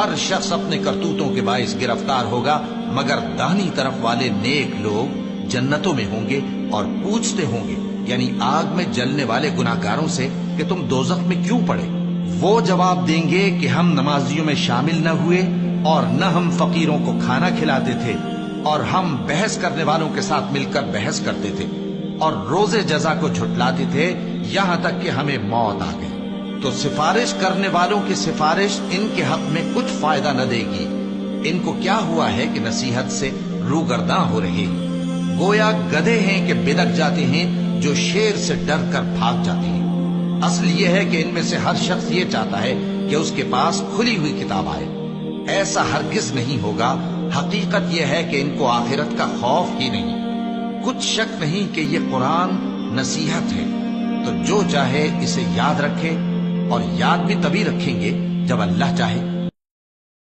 ہر شخص اپنے کرتوتوں کے باعث گرفتار ہوگا، مگر داہنی طرف والے نیک لوگ جنتوں میں ہوں گے اور پوچھتے ہوں گے، یعنی آگ میں جلنے والے گناہگاروں سے، کہ تم دوزخ میں کیوں پڑے؟ وہ جواب دیں گے کہ ہم نمازیوں میں شامل نہ ہوئے، اور نہ ہم فقیروں کو کھانا کھلاتے تھے، اور ہم بحث کرنے والوں کے ساتھ مل کر بحث کرتے تھے، اور روز جزا کو جھٹلاتے تھے، یہاں تک کہ ہمیں موت آ گئی۔ تو سفارش کرنے والوں کی سفارش ان کے حق میں کچھ فائدہ نہ دے گی۔ ان کو کیا ہوا ہے کہ نصیحت سے روگرداں ہو رہے ہیں؟ گویا گدھے ہیں کہ بلک جاتے ہیں، جو شیر سے ڈر کر بھاگ جاتے ہیں۔ اصل یہ ہے کہ ان میں سے ہر شخص یہ چاہتا ہے کہ اس کے پاس کھلی ہوئی کتاب آئے۔ ایسا ہرگز نہیں ہوگا۔ حقیقت یہ ہے کہ ان کو آخرت کا خوف ہی نہیں۔ کچھ شک نہیں کہ یہ قرآن نصیحت ہے، تو جو چاہے اسے یاد رکھے، اور یاد بھی تبھی رکھیں گے جب اللہ چاہے۔